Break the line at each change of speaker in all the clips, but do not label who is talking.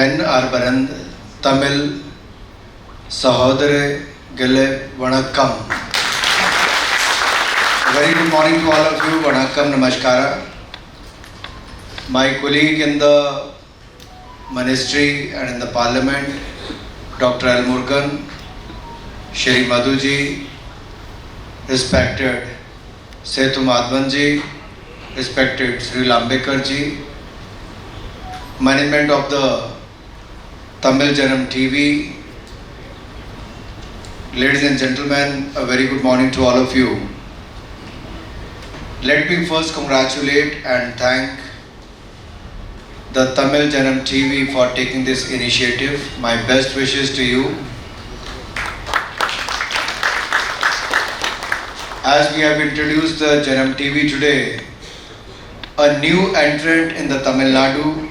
hen arbarand Tamil sahodare gele vanakkam. Very good morning to all of you. Vanakkam, namaskara. My colleague in the ministry and in the parliament, Dr. L. Murugan, Shri Madhuji, respected Setu Madhvanji, respected Sri Lambekarji, management of the Tamil Janam TV, ladies and gentlemen, a very good morning to all of you. Let me first congratulate and thank the Tamil Janam TV for taking this initiative. My best wishes to you. As we have introduced the Janam TV today, a new entrant in the Tamil Nadu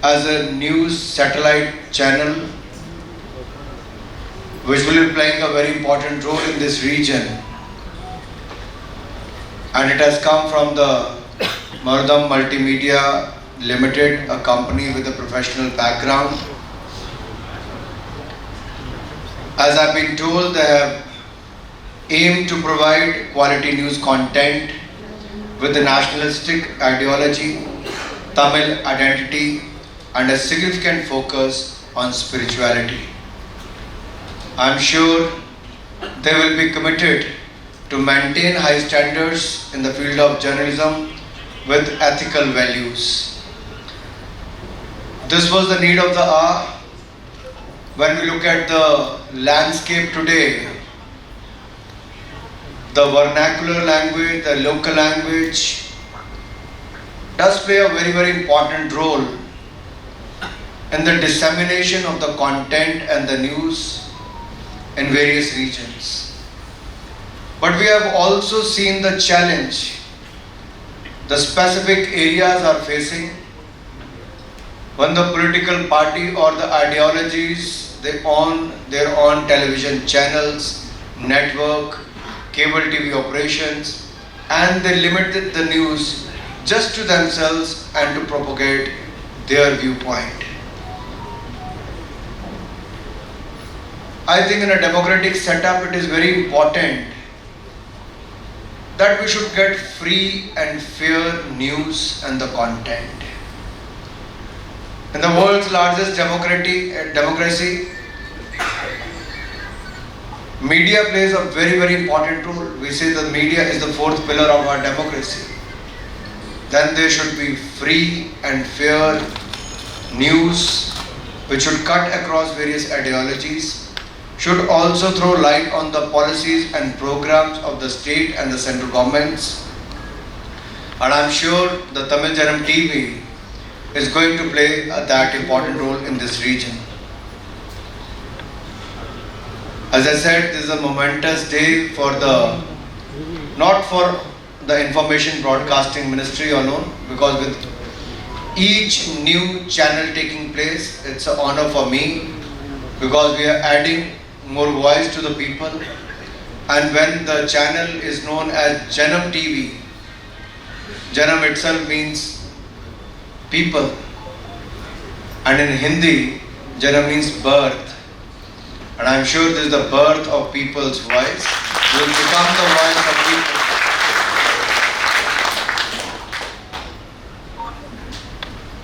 as a news satellite channel which will be playing a very important role in this region, and it has come from the Marudam Multimedia Limited, a company with a professional background. As I've been told, they have aimed to provide quality news content with a nationalistic ideology, Tamil identity, and a significant focus on spirituality. I'm sure they will be committed to maintain high standards in the field of journalism with ethical values. This was the need of the hour. When we look at the landscape today, the vernacular language, the local language does play a very, very important role in the dissemination of the content and the news in various regions. But we have also seen the challenge the specific areas are facing when the political party or the ideologies, they own their own television channels, network, cable TV operations, and they limit the news just to themselves and to propagate their viewpoint. I think in a democratic setup it is very important that we should get free and fair news and the content. In the world's largest democracy, media plays a very, very important role. We say that media is the fourth pillar of our democracy. Then there should be free and fair news which should cut across various ideologies, should also throw light on the policies and programs of the state and the central governments. And I'm sure the Tamil Janam TV is going to play that important role in this region. As I said, this is a momentous day for not for the Information Broadcasting Ministry alone, because with each new channel taking place, it's an honor for me, because we are adding more voice to the people. And when the channel is known as Janam TV, Janam itself means people, and in Hindi, Janam means birth. And I'm sure this is the birth of people's voice. We will become the voice of people.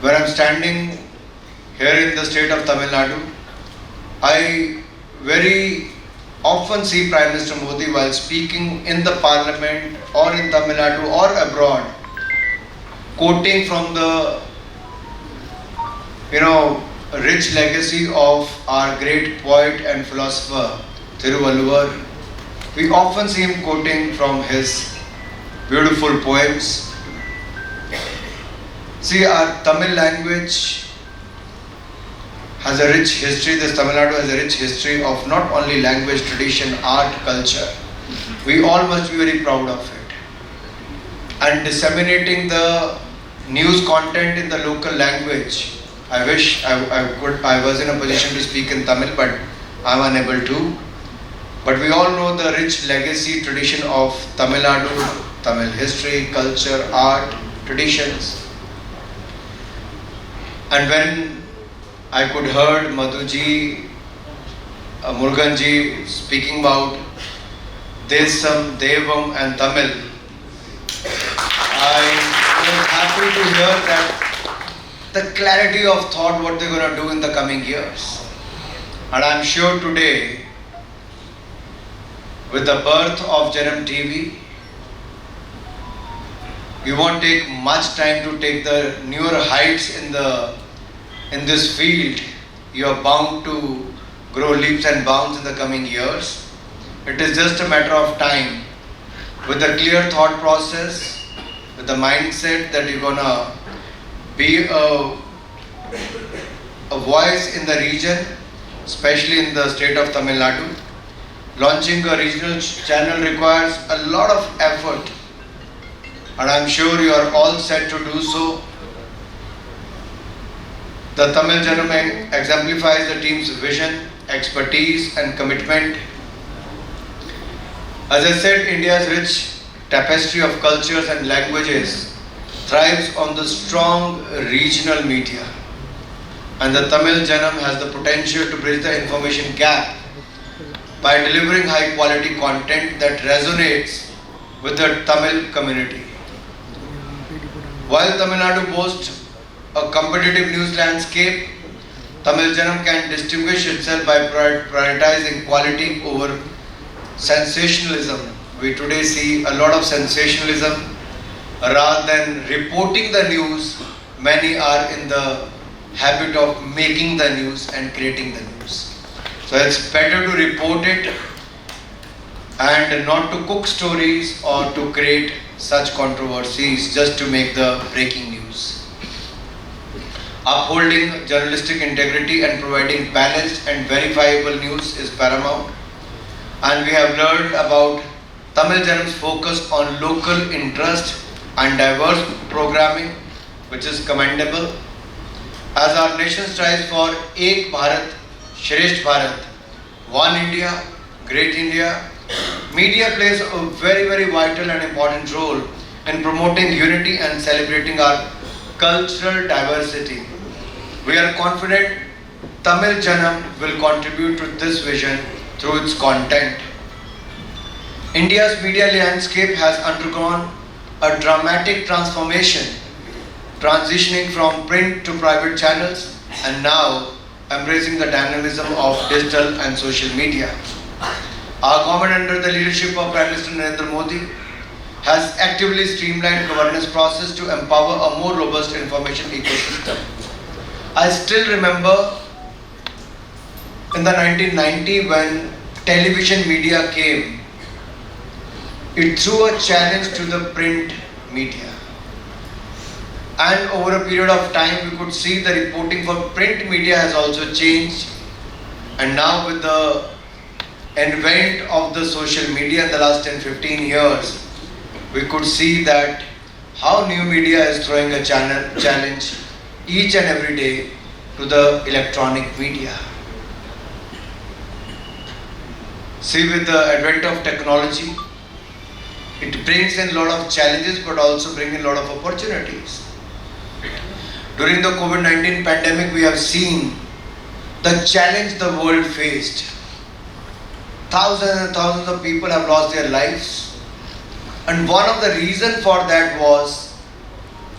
Where I'm standing here in the state of Tamil Nadu, I very often see Prime Minister Modi while speaking in the parliament or in Tamil Nadu or abroad, quoting from the rich legacy of our great poet and philosopher Thiruvalluvar. We often see him quoting from his beautiful poems. See, our Tamil language has a rich history. This Tamil Nadu has a rich history of not only language, tradition, art, culture. We all must be very proud of it. And disseminating the news content in the local language. I wish I was in a position to speak in Tamil, but I'm unable to. But we all know the rich legacy tradition of Tamil Nadu, Tamil history, culture, art, traditions. And when I could heard Madhuji, Muruganji speaking about Desam, Devam and Tamil. I was happy to hear that the clarity of thought what they're going to do in the coming years. And I'm sure today, with the birth of Janam TV, we won't take much time to take the newer heights in this field. You are bound to grow leaps and bounds in the coming years. It is just a matter of time. With a clear thought process, with the mindset that you're gonna be a voice in the region, especially in the state of Tamil Nadu. Launching a regional channel requires a lot of effort, and I'm sure you are all set to do so. The Tamil Janam exemplifies the team's vision, expertise and commitment. As I said, India's rich tapestry of cultures and languages thrives on the strong regional media, and the Tamil Janam has the potential to bridge the information gap by delivering high quality content that resonates with the Tamil community. While Tamil Nadu boasts a competitive news landscape, Tamil Janam can distinguish itself by prioritizing quality over sensationalism. We today see a lot of sensationalism rather than reporting the news. Many are in the habit of making the news and creating the news. So it's better to report it and not to cook stories or to create such controversies just to make the breaking news. Upholding journalistic integrity and providing balanced and verifiable news is paramount. And we have learned about Tamil Janam's focus on local interest and diverse programming, which is commendable. As our nation strives for Ek Bharat, Shresth Bharat, One India, Great India, media plays a very vital and important role in promoting unity and celebrating our cultural diversity. We are confident Tamil Janam will contribute to this vision through its content. India's media landscape has undergone a dramatic transformation, transitioning from print to private channels and now embracing the dynamism of digital and social media. Our government, under the leadership of Prime Minister Narendra Modi, has actively streamlined governance process to empower a more robust information ecosystem. I still remember in the 1990 when television media came, it threw a challenge to the print media. And over a period of time, we could see the reporting for print media has also changed. And now with the advent of the social media in the last 10-15 years, we could see that how new media is throwing a challenge each and every day to the electronic media. See, with the advent of technology, it brings in a lot of challenges but also brings in a lot of opportunities. During the COVID-19 pandemic, we have seen the challenge the world faced. Thousands and thousands of people have lost their lives. And one of the reasons for that was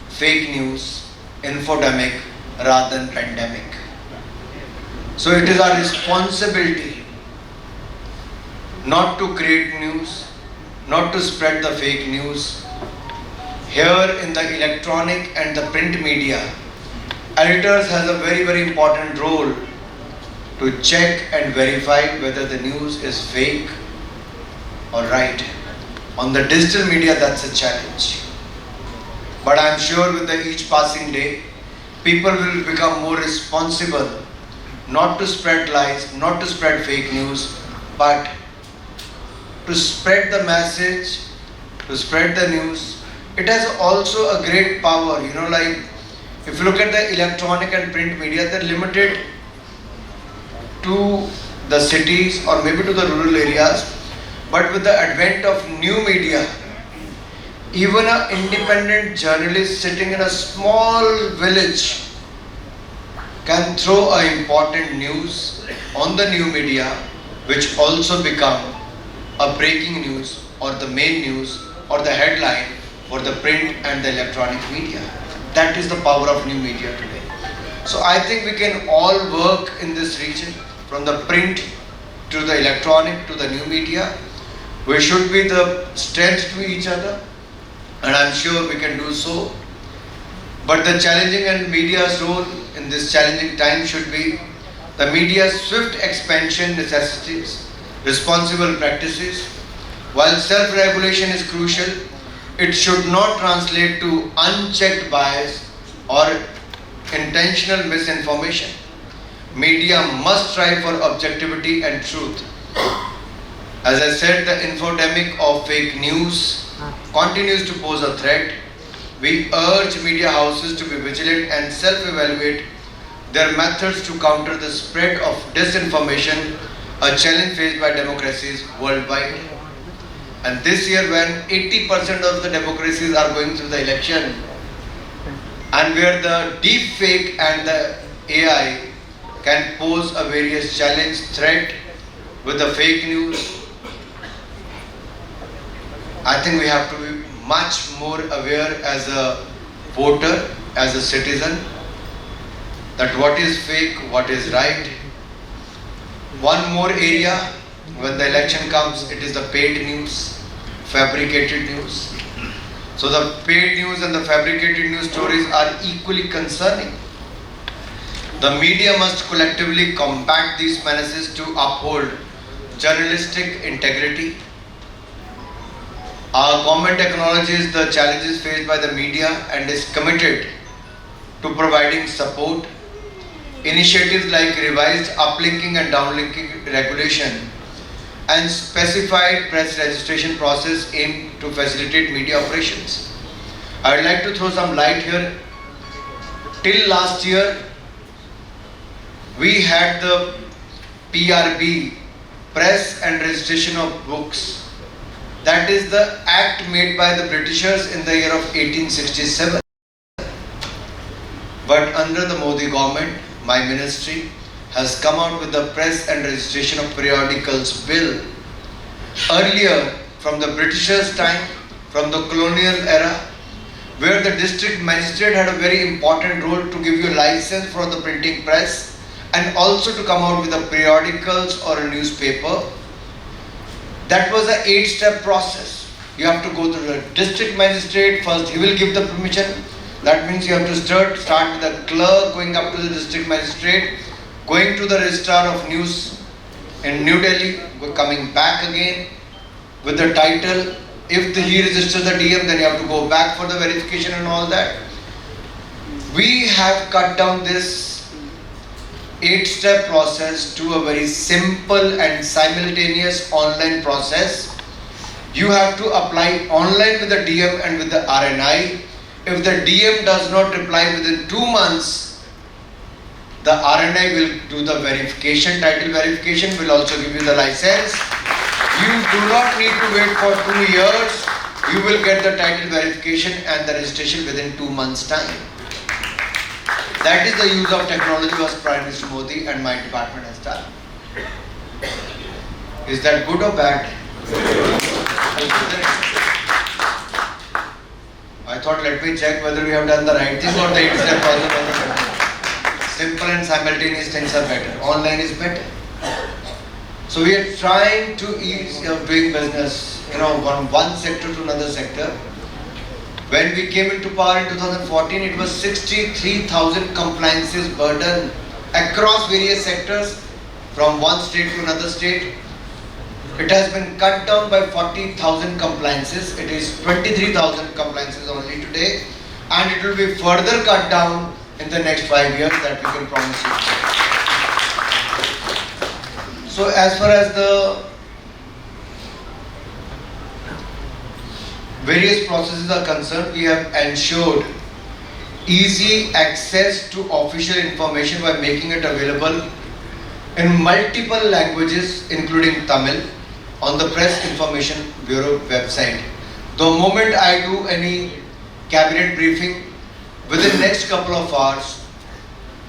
fake news, infodemic rather than pandemic. So it is our responsibility not to create news, not to spread the fake news. Here in the electronic and the print media, editors has a very important role to check and verify whether the news is fake or right. On the digital media, that's a challenge. But I'm sure with each passing day, people will become more responsible, not to spread lies, not to spread fake news, but to spread the message, to spread the news. It has also a great power, like if you look at the electronic and print media, they're limited to the cities or maybe to the rural areas. But with the advent of new media, even an independent journalist sitting in a small village can throw a important news on the new media, which also become a breaking news or the main news or the headline for the print and the electronic media. That is the power of new media today. So I think we can all work in this region, from the print to the electronic to the new media. We should be the strength to each other, and I'm sure we can do so. But the challenging and media's role in this challenging time should be the media's swift expansion necessitates responsible practices. While self-regulation is crucial, it should not translate to unchecked bias or intentional misinformation. Media must strive for objectivity and truth. As I said, the infodemic of fake news continues to pose a threat. We urge media houses to be vigilant and self-evaluate their methods to counter the spread of disinformation, a challenge faced by democracies worldwide. And this year, when 80% of the democracies are going through the election, and where the deep fake and the AI can pose a various challenge, threat with the fake news, I think we have to be much more aware as a voter, as a citizen, that what is fake, what is right. One more area, when the election comes, it is the paid news, fabricated news. So the paid news and the fabricated news stories are equally concerning. The media must collectively combat these menaces to uphold journalistic integrity. Our government acknowledges the challenges faced by the media and is committed to providing support. Initiatives like revised uplinking and downlinking regulation and specified press registration process aim to facilitate media operations. I would like to throw some light here. Till last year, we had the PRB, Press and Registration of Books. That is the act made by the Britishers in the year of 1867. But under the Modi government, my ministry has come out with the Press and Registration of Periodicals Bill. Earlier, from the Britishers' time, from the colonial era, where the district magistrate had a very important role to give you a license for the printing press and also to come out with the periodicals or a newspaper. That was an 8-step process. You have to go to the district magistrate first, he will give the permission. That means you have to start with the clerk, going up to the district magistrate, going to the registrar of news in New Delhi, coming back again with the title. If he registers the DM, then you have to go back for the verification and all that. We have cut down this 8-step process to a very simple and simultaneous online process. You have to apply online with the DM and with the RNI. If the DM does not reply within 2 months, the RNI will do the verification, title verification, will also give you the license. You do not need to wait for 2 years. You will get the title verification and the registration within 2 months' time. That is the use of technology was Prime Minister Modi and my department has done. Is that good or bad? I thought, let me check whether we have done the right thing or the 8-step process. Simple and simultaneous things are better. Online is better. So we are trying to ease doing business, from one sector to another sector. When we came into power in 2014, it was 63,000 compliances burden across various sectors from one state to another state. It has been cut down by 40,000 compliances. It is 23,000 compliances only today, and it will be further cut down in the next 5 years, that we can promise you. So as far as the various processes are concerned, we have ensured easy access to official information by making it available in multiple languages, including Tamil, on the Press Information Bureau website. The moment I do any cabinet briefing, within next couple of hours,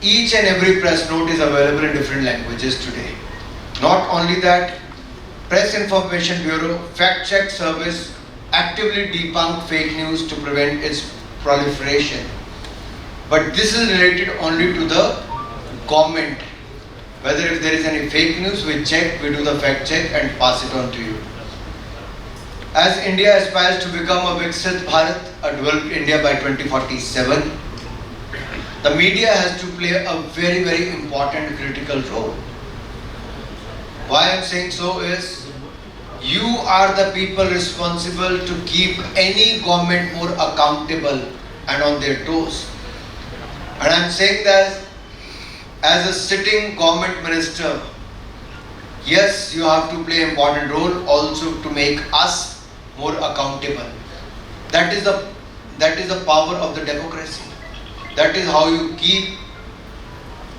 Each and every press note is available in different languages today. Not only that, Press Information Bureau Fact Check Service actively debunk fake news to prevent its proliferation. But this is related only to the government. Whether if there is any fake news, we check, we do the fact check and pass it on to you. As India aspires to become a Viksit Bharat, a developed India by 2047, the media has to play a very, very important critical role. Why I am saying so is, you are the people responsible to keep any government more accountable and on their toes. And I am saying that as a sitting government minister, yes, you have to play an important role also to make us more accountable. That is the power of the democracy. That is how you keep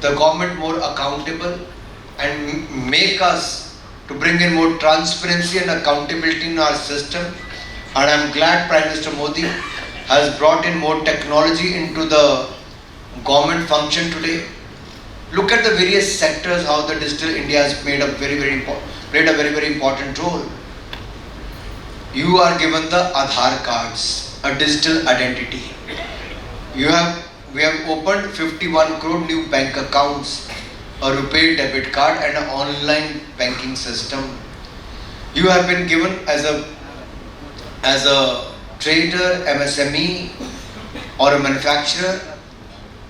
the government more accountable and make us to bring in more transparency and accountability in our system. And I am glad Prime Minister Modi has brought in more technology into the government function today. Look at the various sectors, how the digital India has played a very important role. You are given the Aadhaar cards, a digital identity. We have opened 51 crore new bank accounts, a RuPay debit card and an online banking system. You have been given as a trader, MSME or a manufacturer,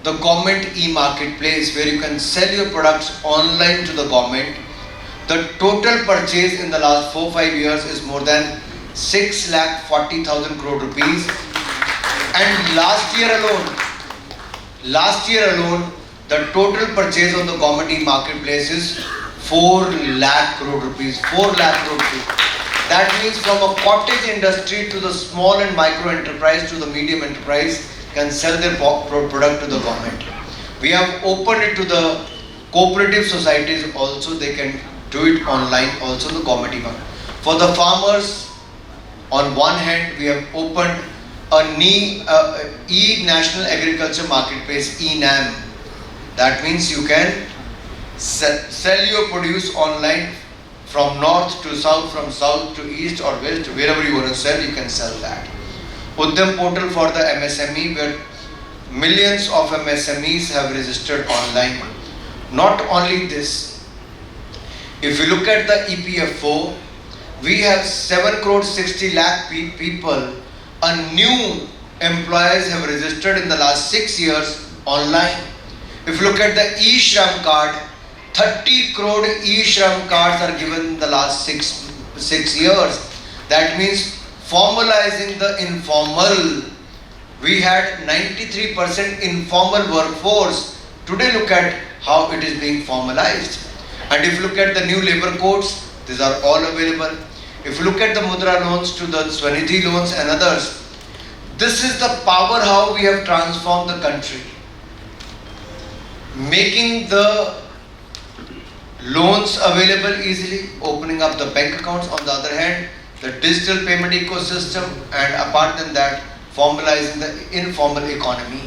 the government e-marketplace where you can sell your products online to the government. The total purchase in the last 4-5 years is more than 6,40,000 crore rupees. And last year alone, the total purchase on the government e-marketplace is 4 lakh crore rupees. 4 lakh crore rupees. That means from a cottage industry to the small and micro enterprise to the medium enterprise can sell their product to the government. We have opened it to the cooperative societies also, they can do it online also, the government e-market. For the farmers, on one hand, we have opened a e-National Agriculture Marketplace, e-NAM. That means you can sell your produce online from north to south, from south to east or west, wherever you want to sell, you can sell that. Udyam portal for the MSME, where millions of MSMEs have registered online. Not only this, if you look at the EPFO, we have 7 crore 60 lakh people, new employees have registered in the last 6 years online. If you look at the e-Shram card, 30 crore e-Shram cards are given in the last six years. That means formalizing the informal. We had 93% informal workforce. Today look at how it is being formalized. And if you look at the new labor codes, these are all available. If you look at the Mudra loans to the Swanidhi loans and others, this is the power how we have transformed the country. Making the loans available easily, opening up the bank accounts. On the other hand, the digital payment ecosystem, and apart than that, formalizing the informal economy.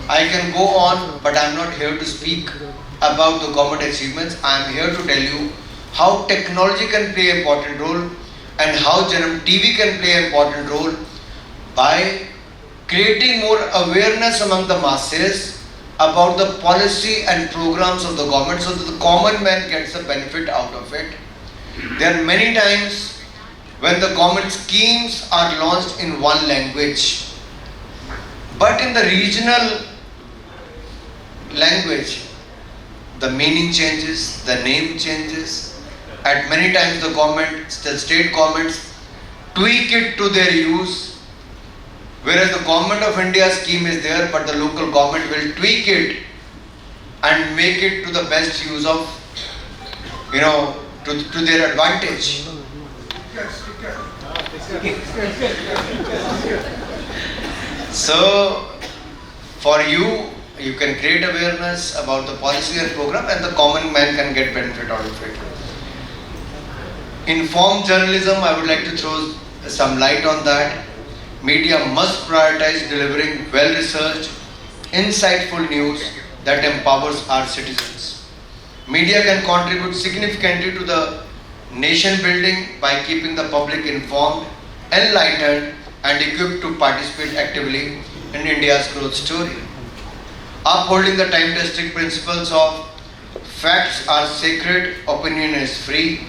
I can go on, but I am not here to speak about the government achievements. I am here to tell you how technology can play an important role and how Janam TV can play an important role by creating more awareness among the masses about the policy and programs of the government so that the common man gets the benefit out of it. There are many times when the government schemes are launched in one language, but in the regional language, the meaning changes, the name changes. At many times the state governments tweak it to their use, whereas the government of India scheme is there, but the local government will tweak it and make it to the best use of, to their advantage. So, for you can create awareness about the policy and program, and the common man can get benefit out of it. Informed journalism, I would like to throw some light on that. Media must prioritize delivering well-researched, insightful news that empowers our citizens. Media can contribute significantly to the nation building by keeping the public informed, enlightened, and equipped to participate actively in India's growth story. Upholding the time-tested principles of facts are sacred, opinion is free,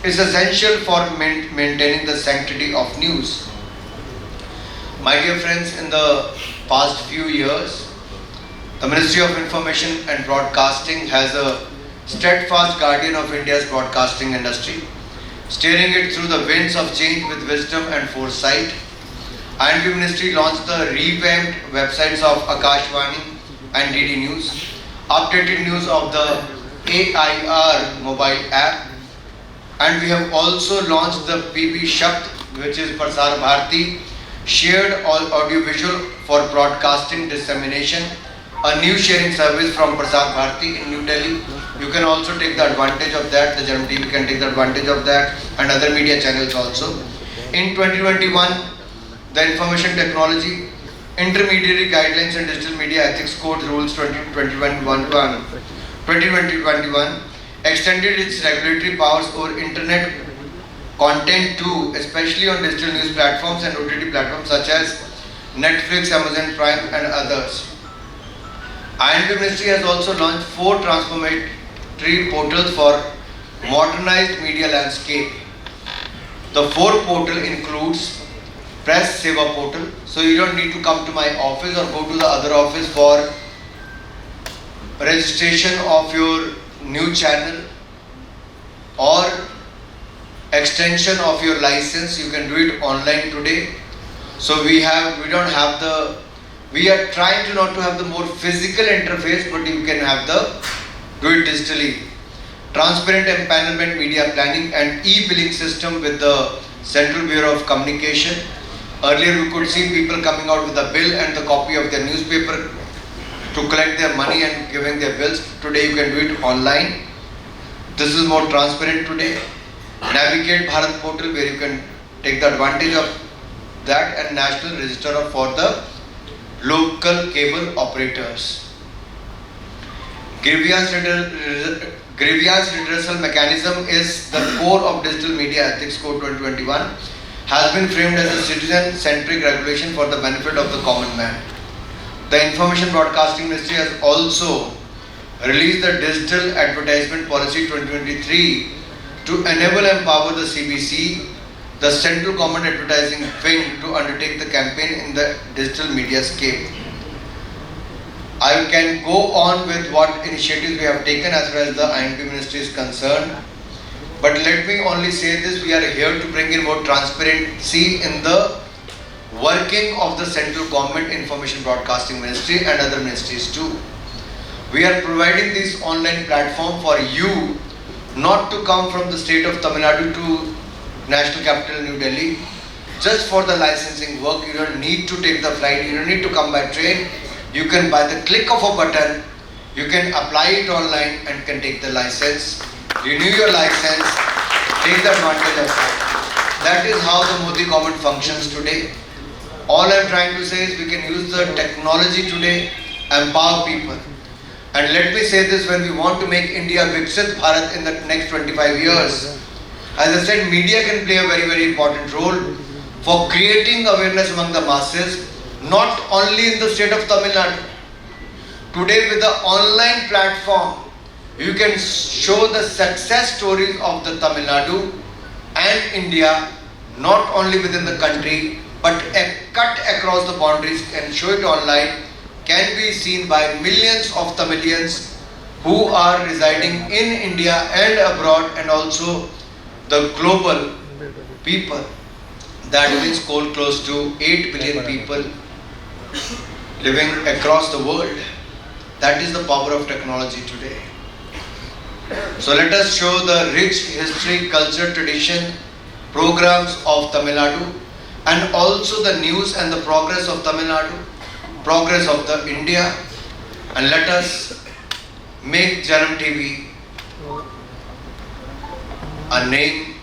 is essential for maintaining the sanctity of news. My dear friends, in the past few years, the Ministry of Information and Broadcasting has a steadfast guardian of India's broadcasting industry, steering it through the winds of change with wisdom and foresight. INB Ministry launched the revamped websites of Akashvani and DD News, updated news of the AIR mobile app, and we have also launched the PB Shakt, which is Prasar Bharati, shared audiovisual for broadcasting dissemination, a new sharing service from Prasar Bharati in New Delhi. You can also take the advantage of that, the Janam TV can take the advantage of that, and other media channels also. In 2021, the Information Technology Intermediary Guidelines and Digital Media Ethics Code Rules 2021 extended its regulatory powers over internet content too, especially on digital news platforms and OTT platforms such as Netflix, Amazon Prime, and others. INB Ministry has also launched 4 transformatory portals for modernized media landscape. The 4th portal includes Press Seva portal, so you don't need to come to my office or go to the other office for registration of your new channel or extension of your license. You can do it online today. So we are trying to not to have the more physical interface, but you can have do it digitally. Transparent empanelment, media planning, and e-billing system with the Central Bureau of Communication. Earlier we could see people coming out with a bill and the copy of their newspaper to collect their money and giving their bills. Today you can do it online. This is more transparent today. Navigate Bharat portal, where you can take the advantage of that, and National Register for the local cable operators. Grievance redressal mechanism is the core of Digital Media Ethics Code 2021, has been framed as a citizen-centric regulation for the benefit of the common man. The Information Broadcasting Ministry has also released the Digital Advertisement Policy 2023 to enable and empower the CBC, the Central Government Advertising Wing, to undertake the campaign in the digital media scape. I can go on with what initiatives we have taken as far as the INB Ministry is concerned. But let me only say this, we are here to bring in more transparency in the working of the Central Government Information Broadcasting Ministry and other ministries too. We are providing this online platform for you not to come from the state of Tamil Nadu to National Capital New Delhi just for the licensing work. You don't need to take the flight, you don't need to come by train. You can, by the click of a button, you can apply it online and can take the license. Renew your license, take the advantage of that. That is how the Modi government functions today. All I am trying to say is we can use the technology today, empower people. And let me say this, when we want to make India Viksit Bharat in the next 25 years, as I said, media can play a very, very important role for creating awareness among the masses, not only in the state of Tamil Nadu. Today with the online platform, you can show the success stories of the Tamil Nadu and India, not only within the country, but cut across the boundaries and show it online, can be seen by millions of Tamilians who are residing in India and abroad, and also the global people. That means close to 8 billion people living across the world. That is the power of technology today. So let us show the rich history, culture, tradition, programs of Tamil Nadu, and also the news and the progress of Tamil Nadu, progress of the India, and let us make Janam TV a name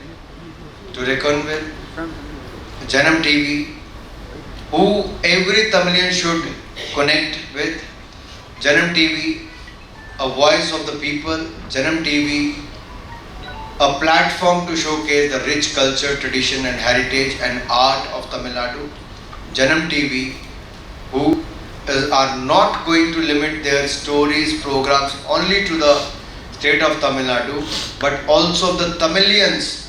to reckon with. Janam TV, who every Tamilian should connect with, Janam TV, a voice of the people. Janam TV, a platform to showcase the rich culture, tradition and heritage and art of Tamil Nadu. Janam TV, who are not going to limit their stories, programs only to the state of Tamil Nadu, but also the Tamilians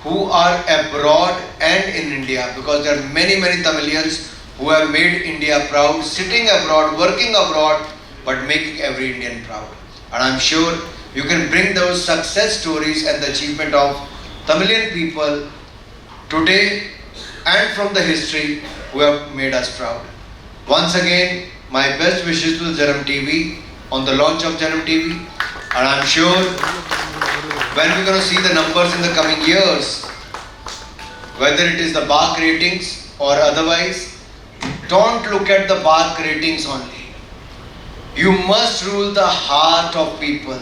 who are abroad and in India, because there are many Tamilians who have made India proud, sitting abroad, working abroad, but making every Indian proud. And I'm sure you can bring those success stories and the achievement of Tamilian people today and from the history who have made us proud. Once again, my best wishes to Janam TV on the launch of Janam TV, and I'm sure when we're going to see the numbers in the coming years, whether it is the BARC ratings or otherwise, don't look at the BARC ratings only. You must rule the heart of people.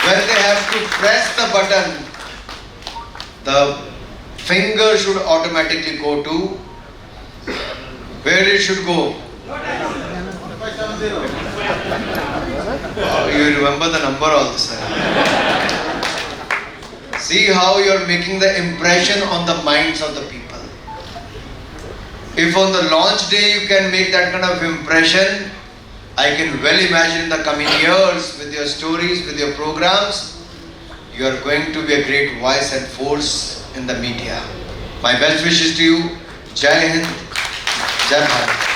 When they have to press the button, the finger should automatically go to where it should go. Oh, you remember the number also. See how you are making the impression on the minds of the people. If on the launch day you can make that kind of impression, I can well imagine in the coming years with your stories, with your programs, you are going to be a great voice and force in the media. My best wishes to you. Jai Hind, Jai Bharat.